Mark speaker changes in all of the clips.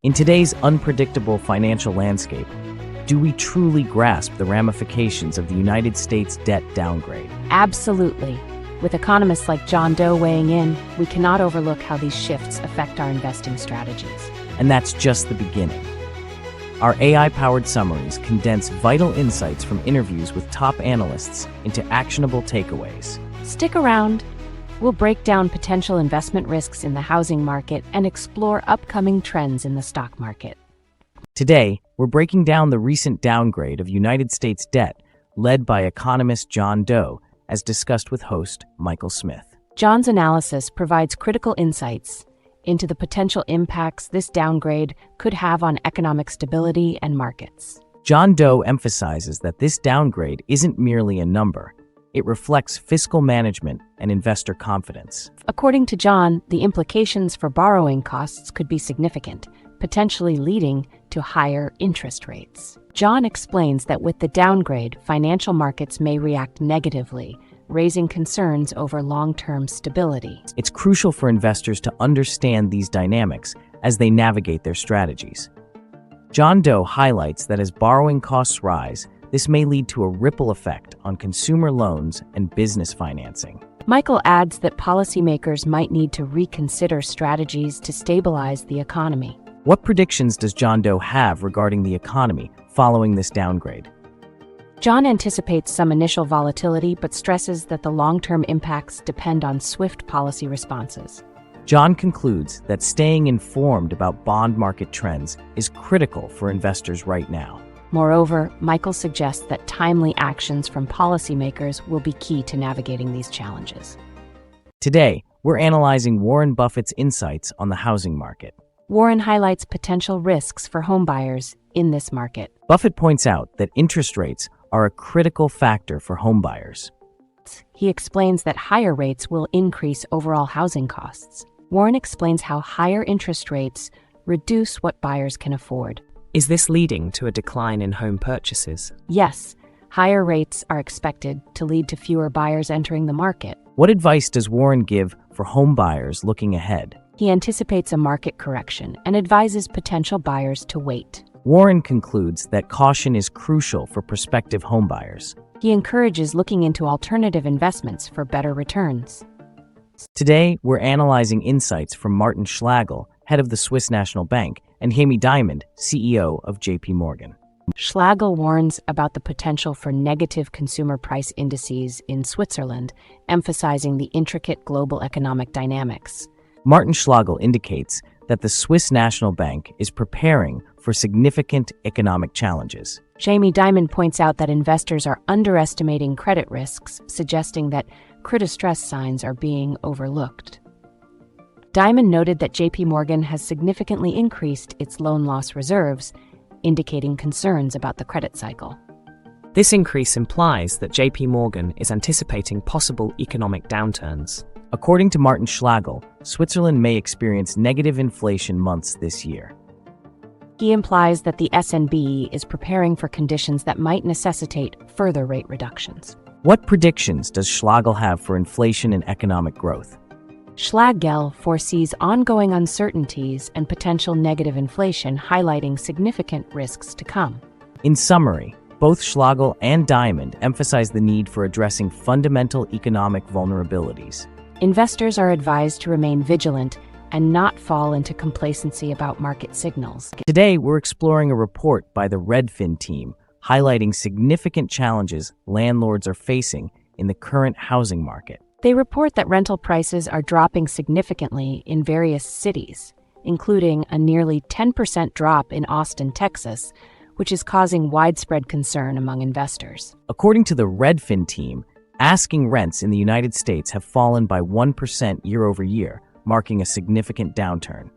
Speaker 1: In today's unpredictable financial landscape, do we truly grasp the ramifications of the United States debt downgrade?
Speaker 2: Absolutely. With economists like John Doe weighing in, we cannot overlook how these shifts affect our investing strategies.
Speaker 1: And that's just the beginning. Our AI-powered summaries condense vital insights from interviews with top analysts into actionable takeaways.
Speaker 2: Stick around. We'll break down potential investment risks in the housing market and explore upcoming trends in the stock market.
Speaker 1: Today, we're breaking down the recent downgrade of United States debt led by economist John Doe, as discussed with host Michael Smith.
Speaker 2: John's analysis provides critical insights into the potential impacts this downgrade could have on economic stability and markets.
Speaker 1: John Doe emphasizes that this downgrade isn't merely a number. It reflects fiscal management and investor confidence.
Speaker 2: According to John, the implications for borrowing costs could be significant, potentially leading to higher interest rates. John explains that with the downgrade, financial markets may react negatively, raising concerns over long-term stability.
Speaker 1: It's crucial for investors to understand these dynamics as they navigate their strategies. John Doe highlights that as borrowing costs rise, this may lead to a ripple effect on consumer loans and business financing.
Speaker 2: Michael adds that policymakers might need to reconsider strategies to stabilize the economy.
Speaker 1: What predictions does John Doe have regarding the economy following this downgrade?
Speaker 2: John anticipates some initial volatility but stresses that the long-term impacts depend on swift policy responses.
Speaker 1: John concludes that staying informed about bond market trends is critical for investors right now.
Speaker 2: Moreover, Michael suggests that timely actions from policymakers will be key to navigating these challenges.
Speaker 1: Today, we're analyzing Warren Buffett's insights on the housing market.
Speaker 2: Warren highlights potential risks for homebuyers in this market.
Speaker 1: Buffett points out that interest rates are a critical factor for homebuyers.
Speaker 2: He explains that higher rates will increase overall housing costs. Warren explains how higher interest rates reduce what buyers can afford.
Speaker 3: Is this leading to a decline in home purchases?
Speaker 2: Yes, higher rates are expected to lead to fewer buyers entering the market.
Speaker 1: What advice does Warren give for homebuyers looking ahead?
Speaker 2: He anticipates a market correction and advises potential buyers to wait.
Speaker 1: Warren concludes that caution is crucial for prospective homebuyers.
Speaker 2: He encourages looking into alternative investments for better returns.
Speaker 1: Today, we're analyzing insights from Martin Schlaggel, head of the Swiss National Bank, and Jamie Dimon, CEO of JP Morgan.
Speaker 2: Schlaggel warns about the potential for negative consumer price indices in Switzerland, emphasizing the intricate global economic dynamics.
Speaker 1: Martin Schlaggel indicates that the Swiss National Bank is preparing for significant economic challenges.
Speaker 2: Jamie Dimon points out that investors are underestimating credit risks, suggesting that credit stress signs are being overlooked. Dimon noted that JP Morgan has significantly increased its loan loss reserves, indicating concerns about the credit cycle.
Speaker 3: This increase implies that JP Morgan is anticipating possible economic downturns.
Speaker 1: According to Martin Schlaggel, Switzerland may experience negative inflation months this year.
Speaker 2: He implies that the SNB is preparing for conditions that might necessitate further rate reductions.
Speaker 1: What predictions does Schlaggel have for inflation and economic growth?
Speaker 2: Schlaggel foresees ongoing uncertainties and potential negative inflation, highlighting significant risks to come.
Speaker 1: In summary, both Schlaggel and Dimon emphasize the need for addressing fundamental economic vulnerabilities.
Speaker 2: Investors are advised to remain vigilant and not fall into complacency about market signals.
Speaker 1: Today, we're exploring a report by the Redfin team, highlighting significant challenges landlords are facing in the current housing market.
Speaker 2: They report that rental prices are dropping significantly in various cities, including a nearly 10% drop in Austin, Texas, which is causing widespread concern among investors.
Speaker 1: According to the Redfin team, asking rents in the United States have fallen by 1% year over year, marking a significant downturn.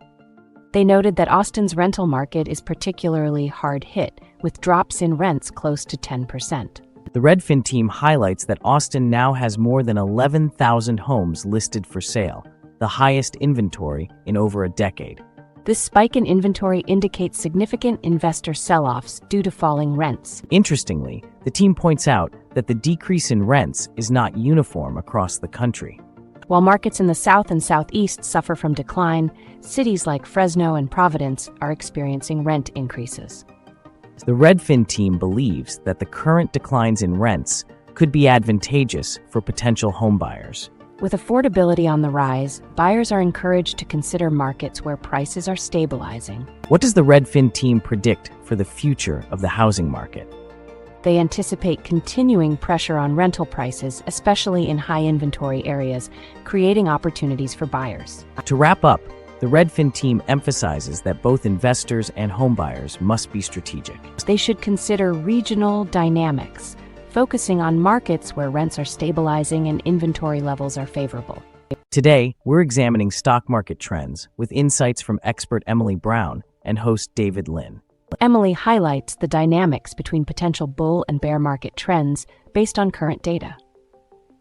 Speaker 2: They noted that Austin's rental market is particularly hard hit, with drops in rents close to 10%.
Speaker 1: The Redfin team highlights that Austin now has more than 11,000 homes listed for sale, the highest inventory in over a decade.
Speaker 2: This spike in inventory indicates significant investor sell-offs due to falling rents.
Speaker 1: Interestingly, the team points out that the decrease in rents is not uniform across the country.
Speaker 2: While markets in the South and Southeast suffer from decline, cities like Fresno and Providence are experiencing rent increases.
Speaker 1: The Redfin team believes that the current declines in rents could be advantageous for potential homebuyers.
Speaker 2: With affordability on the rise, buyers are encouraged to consider markets where prices are stabilizing.
Speaker 1: What does the Redfin team predict for the future of the housing market?
Speaker 2: They anticipate continuing pressure on rental prices, especially in high-inventory areas, creating opportunities for buyers.
Speaker 1: To wrap up, the Redfin team emphasizes that both investors and homebuyers must be strategic.
Speaker 2: They should consider regional dynamics, focusing on markets where rents are stabilizing and inventory levels are favorable.
Speaker 1: Today, we're examining stock market trends with insights from expert Emily Brown and host David Lin.
Speaker 2: Emily highlights the dynamics between potential bull and bear market trends based on current data.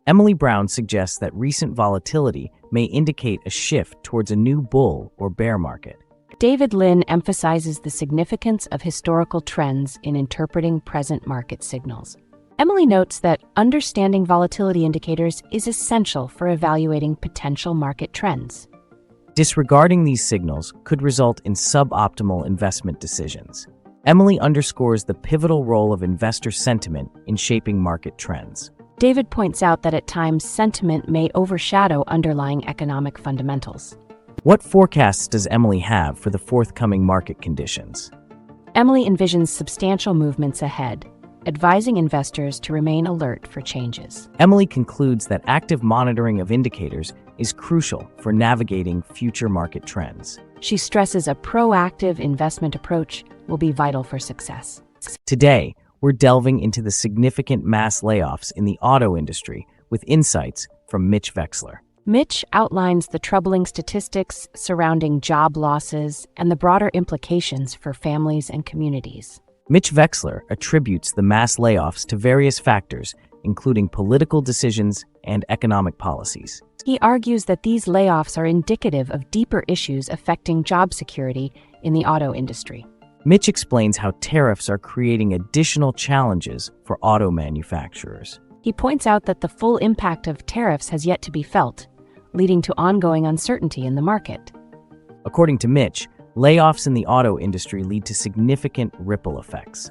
Speaker 1: Emily Brown suggests that recent volatility may indicate a shift towards a new bull or bear market.
Speaker 2: David Lin emphasizes the significance of historical trends in interpreting present market signals. Emily notes that understanding volatility indicators is essential for evaluating potential market trends.
Speaker 1: Disregarding these signals could result in suboptimal investment decisions. Emily underscores the pivotal role of investor sentiment in shaping market trends.
Speaker 2: David points out that at times sentiment may overshadow underlying economic fundamentals.
Speaker 1: What forecasts does Emily have for the forthcoming market conditions?
Speaker 2: Emily envisions substantial movements ahead, advising investors to remain alert for changes.
Speaker 1: Emily concludes that active monitoring of indicators is crucial for navigating future market trends.
Speaker 2: She stresses a proactive investment approach will be vital for success.
Speaker 1: Today, we're delving into the significant mass layoffs in the auto industry with insights from Mitch Wechsler.
Speaker 2: Mitch outlines the troubling statistics surrounding job losses and the broader implications for families and communities.
Speaker 1: Mitch Wechsler attributes the mass layoffs to various factors, including political decisions and economic policies.
Speaker 2: He argues that these layoffs are indicative of deeper issues affecting job security in the auto industry.
Speaker 1: Mitch explains how tariffs are creating additional challenges for auto manufacturers.
Speaker 2: He points out that the full impact of tariffs has yet to be felt, leading to ongoing uncertainty in the market.
Speaker 1: According to Mitch, layoffs in the auto industry lead to significant ripple effects.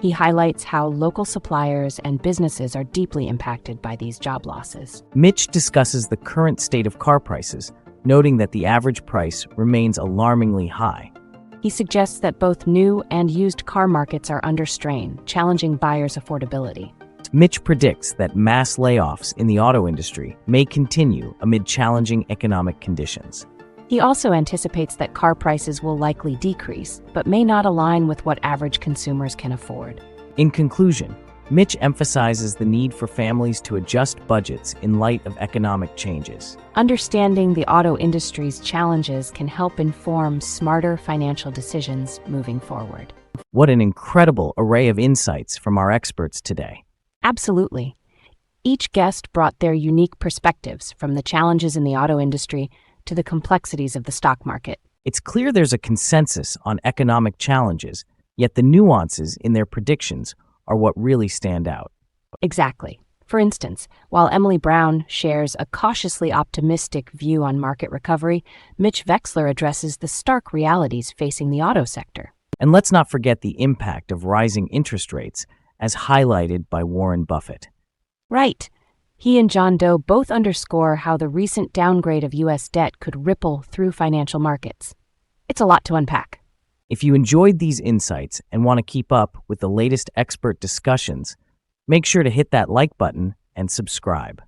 Speaker 2: He highlights how local suppliers and businesses are deeply impacted by these job losses.
Speaker 1: Mitch discusses the current state of car prices, noting that the average price remains alarmingly high.
Speaker 2: He suggests that both new and used car markets are under strain, challenging buyers' affordability.
Speaker 1: Mitch predicts that mass layoffs in the auto industry may continue amid challenging economic conditions.
Speaker 2: He also anticipates that car prices will likely decrease, but may not align with what average consumers can afford.
Speaker 1: In conclusion, Mitch emphasizes the need for families to adjust budgets in light of economic changes.
Speaker 2: Understanding the auto industry's challenges can help inform smarter financial decisions moving forward.
Speaker 1: What an incredible array of insights from our experts today.
Speaker 2: Absolutely. Each guest brought their unique perspectives, from the challenges in the auto industry to the complexities of the stock market.
Speaker 1: It's clear there's a consensus on economic challenges, yet the nuances in their predictions are what really stand out.
Speaker 2: Exactly. For instance, while Emily Brown shares a cautiously optimistic view on market recovery, Mitch Wechsler addresses the stark realities facing the auto sector.
Speaker 1: And let's not forget the impact of rising interest rates, as highlighted by Warren Buffett.
Speaker 2: Right. He and John Doe both underscore how the recent downgrade of U.S. debt could ripple through financial markets. It's a lot to unpack.
Speaker 1: If you enjoyed these insights and want to keep up with the latest expert discussions, make sure to hit that like button and subscribe.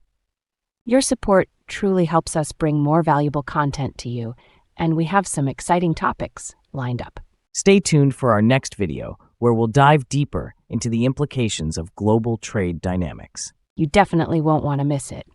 Speaker 2: Your support truly helps us bring more valuable content to you, and we have some exciting topics lined up.
Speaker 1: Stay tuned for our next video, where we'll dive deeper into the implications of global trade dynamics.
Speaker 2: You definitely won't want to miss it.